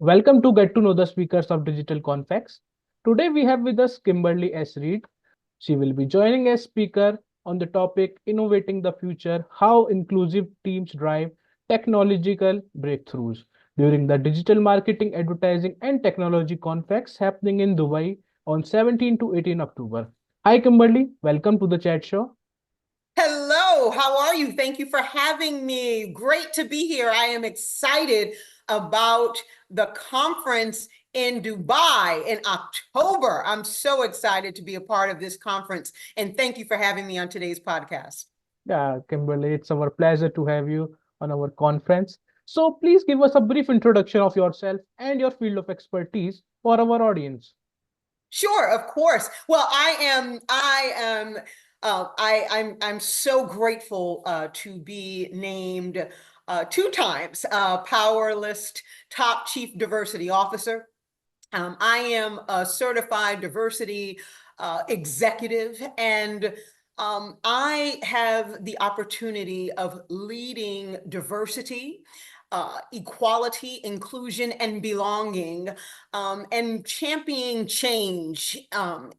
Welcome to Get to Know the Speakers of Digital Confex. Today we have with us Kimberly S. Reid. She will be joining as speaker on the topic Innovating the Future, How Inclusive Teams Drive Technological Breakthroughs during the Digital Marketing, Advertising and Technology Confex happening in Dubai on 17 to 18 October. Hi Kimberly, welcome to the chat show. Hello, how are you? Thank you for having me. Great to be here. I am excited about the conference in Dubai in October. I'm so excited to be a part of this conference, and thank you for having me on today's podcast. Yeah, Kimberly, it's our pleasure to have you on our conference. So please give us a brief introduction of yourself and your field of expertise for our audience. Sure, of course. Well, I'm so grateful to be named two times Power List Top Chief Diversity Officer. I am a certified diversity executive, and I have the opportunity of leading diversity, equality, inclusion, and belonging, and championing change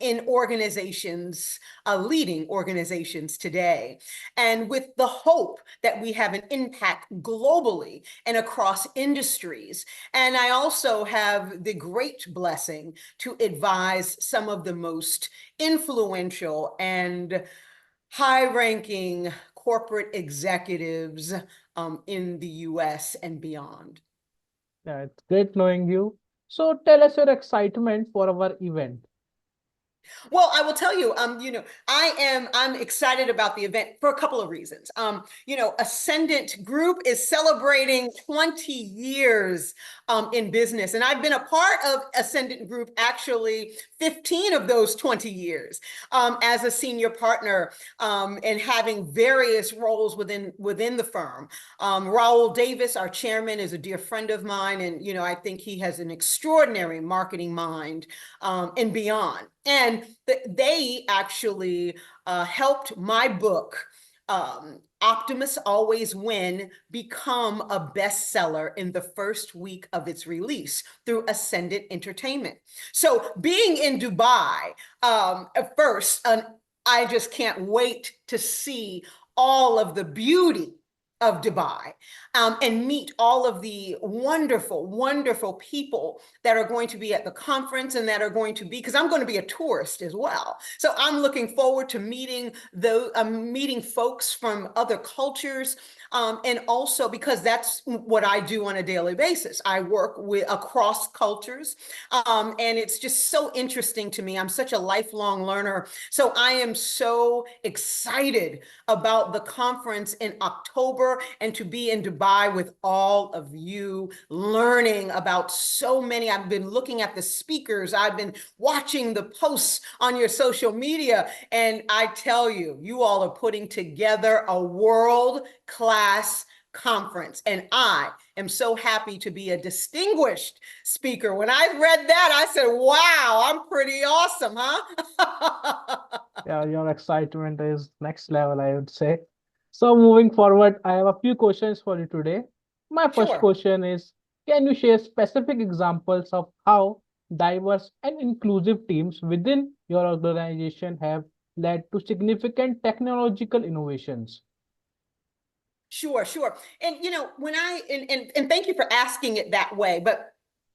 in organizations, leading organizations today. And with the hope that we have an impact globally and across industries. And I also have the great blessing to advise some of the most influential and high-ranking corporate executives in the US and beyond. Yeah, it's great knowing you. So tell us your excitement for our event. Well, I will tell you, I'm excited about the event for a couple of reasons. Ascendant Group is celebrating 20 years in business, and I've been a part of Ascendant Group actually 15 of those 20 years as a senior partner and having various roles within the firm. Raul Davis, our chairman, is a dear friend of mine, and I think he has an extraordinary marketing mind and beyond. And they actually helped my book, Optimist Always Win, become a bestseller in the first week of its release through Ascendant Entertainment. So being in Dubai, at first, I just can't wait to see all of the beauty of Dubai and meet all of the wonderful, wonderful people that are going to be at the conference and that are going to be, because I'm going to be a tourist as well. So I'm looking forward to meeting folks from other cultures. And also because that's what I do on a daily basis. I work across cultures. And it's just so interesting to me. I'm such a lifelong learner. So I am so excited about the conference in October and to be in Dubai with all of you, learning about so many. I've been looking at the speakers. I've been watching the posts on your social media. And I tell you, you all are putting together a world-class conference. And I am so happy to be a distinguished speaker. When I read that, I said, wow, I'm pretty awesome, huh? Yeah, your excitement is next level, I would say. So moving forward, I have a few questions for you today. My first Sure. question is, can you share specific examples of how diverse and inclusive teams within your organization have led to significant technological innovations? Sure, sure. And when and thank you for asking it that way, but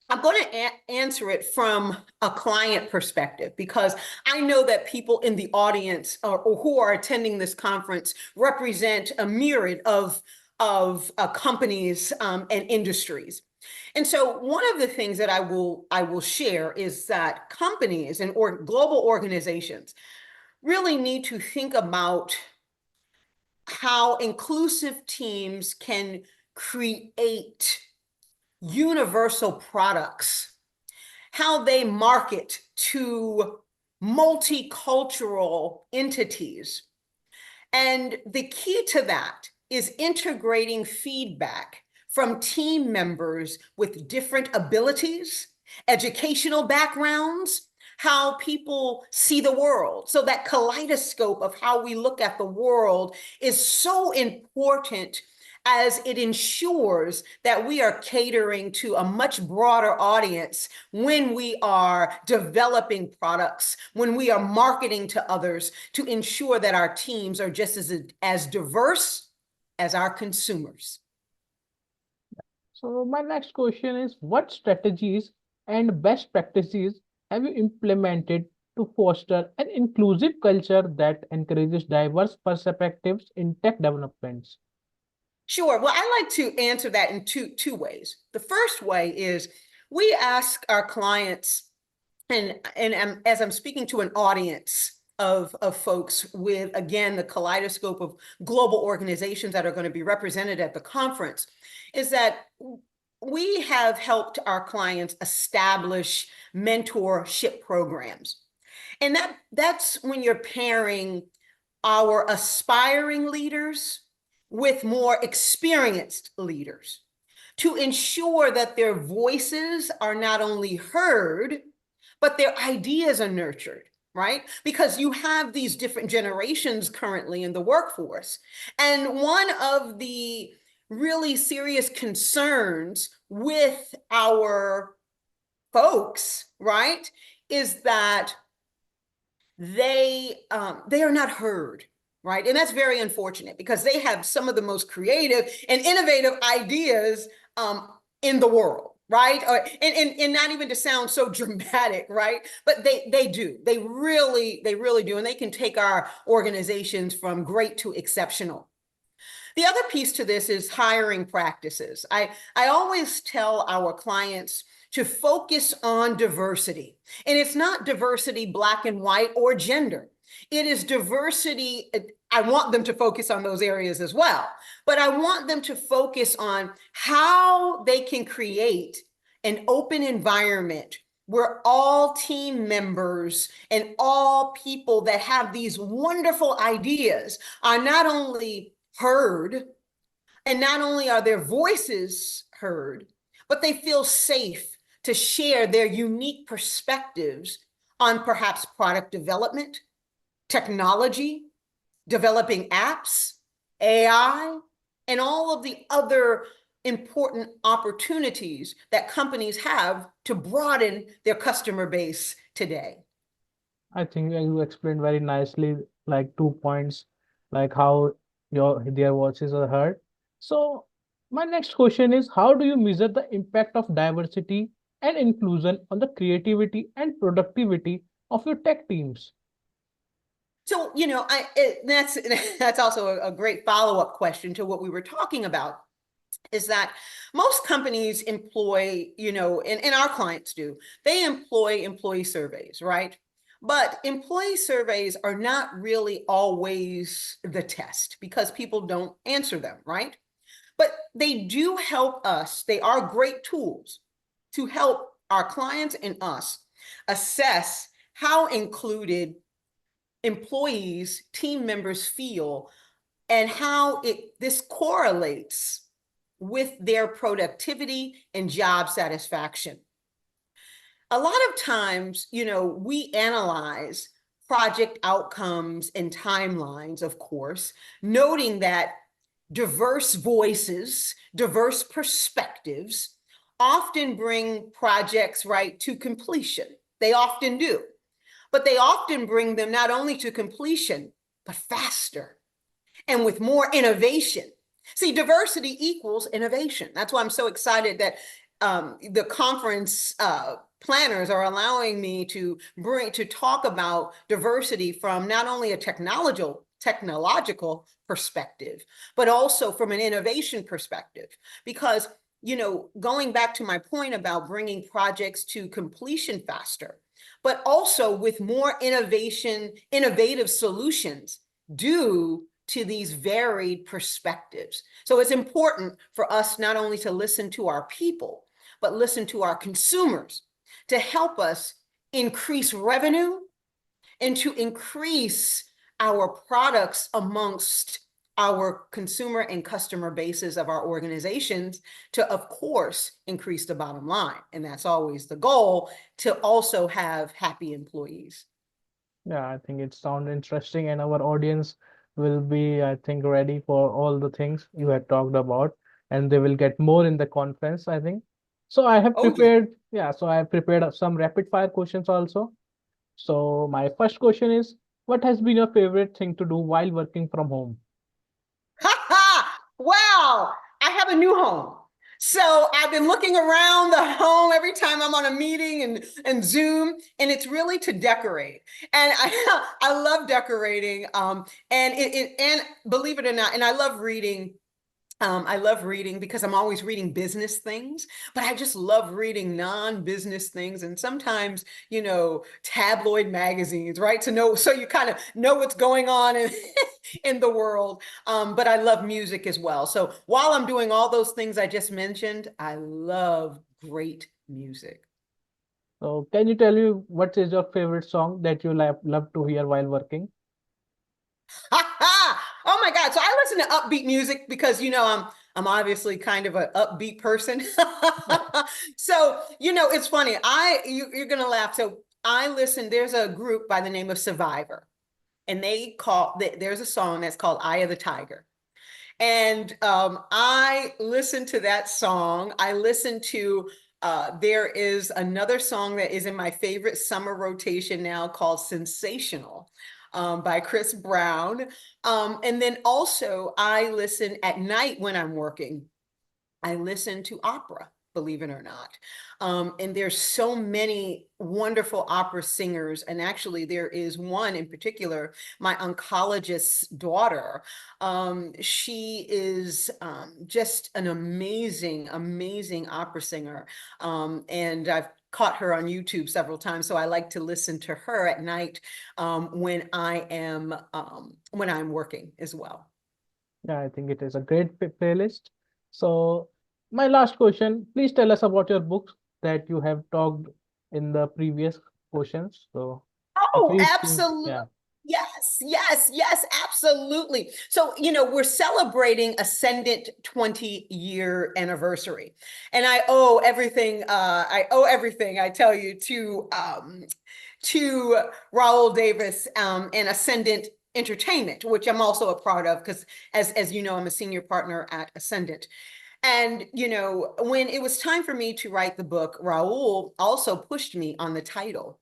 I'm going to answer it from a client perspective because I know that people in the audience or who are attending this conference represent a myriad of companies and industries. And so one of the things that I will share is that companies and global organizations really need to think about how inclusive teams can create universal products, how they market to multicultural entities. And the key to that is integrating feedback from team members with different abilities, educational backgrounds, how people see the world. So that kaleidoscope of how we look at the world is so important as it ensures that we are catering to a much broader audience when we are developing products, when we are marketing to others, to ensure that our teams are just as diverse as our consumers. So my next question is, what strategies and best practices have you implemented to foster an inclusive culture that encourages diverse perspectives in tech developments? Sure. Well, I like to answer that in two ways. The first way is we ask our clients, and as I'm speaking to an audience of folks with, again, the kaleidoscope of global organizations that are going to be represented at the conference, is that we have helped our clients establish mentorship programs. And that's when you're pairing our aspiring leaders with more experienced leaders to ensure that their voices are not only heard, but their ideas are nurtured, right? Because you have these different generations currently in the workforce. And one of the really serious concerns with our folks, right, is that they are not heard, right? And that's very unfortunate because they have some of the most creative and innovative ideas in the world, right? And not even to sound so dramatic, right? But they do. They really do. And they can take our organizations from great to exceptional. The other piece to this is hiring practices. I always tell our clients to focus on diversity. And it's not diversity black and white or gender. It is diversity. I want them to focus on those areas as well, but I want them to focus on how they can create an open environment where all team members and all people that have these wonderful ideas are not only heard, and not only are their voices heard, but they feel safe to share their unique perspectives on perhaps product development, technology, developing apps, AI, and all of the other important opportunities that companies have to broaden their customer base today. I think you explained very nicely, like 2 points, like how their voices are heard. So my next question is, how do you measure the impact of diversity and inclusion on the creativity and productivity of your tech teams? So, that's also a great follow-up question to what we were talking about, is that most companies employ, and our clients do, they employ employee surveys, right? But employee surveys are not really always the test because people don't answer them, right? But they do help us. They are great tools to help our clients and us assess how included employees, team members feel, and how this correlates with their productivity and job satisfaction. A lot of times, we analyze project outcomes and timelines, of course, noting that diverse voices, diverse perspectives often bring projects right to completion. They often do. But they often bring them not only to completion, but faster and with more innovation. See, diversity equals innovation. That's why I'm so excited that the conference planners are allowing me to talk about diversity from not only a technological perspective, but also from an innovation perspective. Because, going back to my point about bringing projects to completion faster, but also with more innovative solutions due to these varied perspectives. So it's important for us not only to listen to our people, but listen to our consumers to help us increase revenue and to increase our products amongst our consumer and customer bases of our organizations to, of course, increase the bottom line. And that's always the goal, to also have happy employees. Yeah, I think it sounds interesting, and our audience will be, I think, ready for all the things you had talked about, and they will get more in the conference, I think. So I have Oh, yeah. prepared, yeah, so I have prepared some rapid fire questions also. So my first question is, what has been your favorite thing to do while working from home? Ha ha! Wow, I have a new home. So I've been looking around the home every time I'm on a meeting and Zoom, and it's really to decorate. And I love decorating. And believe it or not, and I love reading. I love reading because I'm always reading business things, but I just love reading non-business things and sometimes, tabloid magazines, right? To know, so you kind of know what's going on in the world. But I love music as well. So while I'm doing all those things I just mentioned, I love great music. So can you tell me what is your favorite song that you love to hear while working? Oh my God. So I listen to upbeat music because I'm obviously kind of an upbeat person. So, it's funny. You're gonna laugh. So there's a group by the name of Survivor, and there's a song that's called Eye of the Tiger. And I listen to that song. I listen to there is another song that is in my favorite summer rotation now called Sensational by Chris Brown. And then also I listen at night when I'm working. I listen to opera, believe it or not. And there's so many wonderful opera singers. And actually, there is one in particular, my oncologist's daughter. She is just an amazing, amazing opera singer. And I've caught her on YouTube several times. So I like to listen to her at night when I'm working as well. Yeah, I think it is a great playlist. So my last question, please tell us about your books that you have talked in the previous questions. So Oh, please, absolutely. yeah. Yes, yes, yes, absolutely. So, we're celebrating Ascendant 20-year anniversary. And I owe everything, I tell you, to Raul Davis and Ascendant Entertainment, which I'm also a part of because as you know, I'm a senior partner at Ascendant. And, when it was time for me to write the book, Raul also pushed me on the title.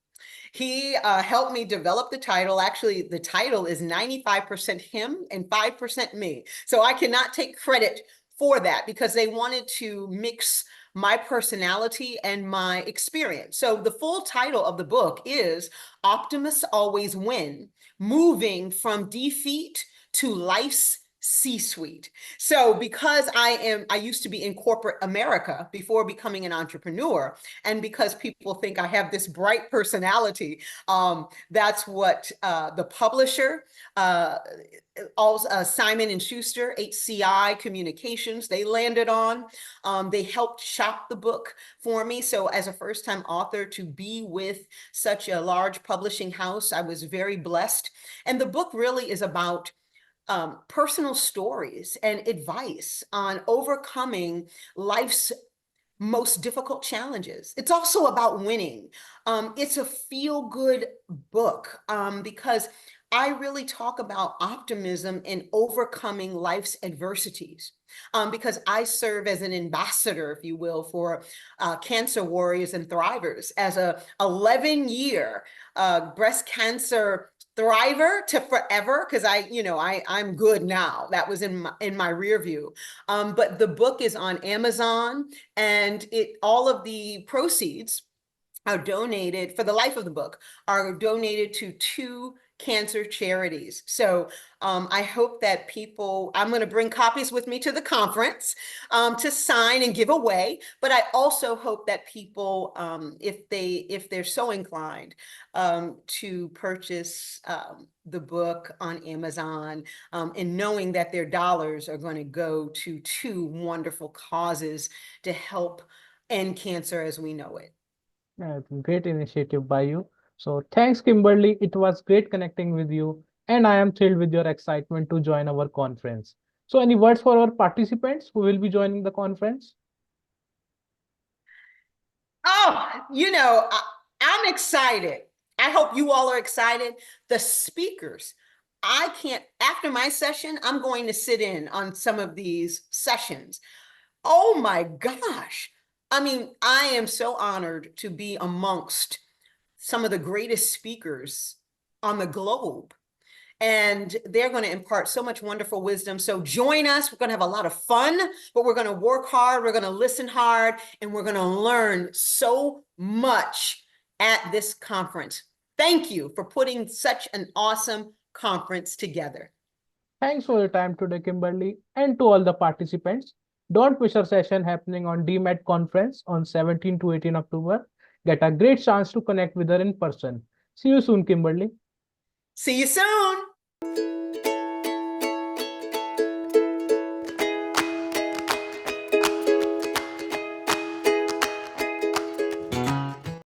He helped me develop the title. Actually, the title is 95% him and 5% me. So I cannot take credit for that because they wanted to mix my personality and my experience. So the full title of the book is Optimists Always Win, Moving from Defeat to Life's C-suite. So because I used to be in corporate America before becoming an entrepreneur, and because people think I have this bright personality, that's what the publisher, Simon and Schuster, HCI Communications, they landed on. They helped shop the book for me. So as a first-time author, to be with such a large publishing house, I was very blessed. And the book really is about personal stories and advice on overcoming life's most difficult challenges. It's also about winning. It's a feel-good book because I really talk about optimism and overcoming life's adversities. Because I serve as an ambassador, if you will, for cancer warriors and thrivers as a 11-year breast cancer thriver to forever, because I'm good now. That was in my rear view. But the book is on Amazon, and all of the proceeds are donated for the life of the book, are donated to two cancer charities. So I hope that I'm going to bring copies with me to the conference to sign and give away. But I also hope that people, if they're so inclined, to purchase the book on Amazon, and knowing that their dollars are going to go to two wonderful causes to help end cancer as we know it. Yeah, it's a great initiative by you. So thanks, Kimberly. It was great connecting with you, and I am thrilled with your excitement to join our conference. So any words for our participants who will be joining the conference? Oh, I'm excited. I hope you all are excited. The speakers I can't, after my session, I'm going to sit in on some of these sessions. Oh my gosh. I mean, I am so honored to be amongst some of the greatest speakers on the globe. And they're going to impart so much wonderful wisdom. So join us. We're going to have a lot of fun, but we're going to work hard. We're going to listen hard, and we're going to learn so much at this conference. Thank you for putting such an awesome conference together. Thanks for your time today, Kimberly, and to all the participants. Don't miss our session happening on D.Med conference on 17 to 18 October. Get a great chance to connect with her in person. See you soon, Kimberly. See you soon.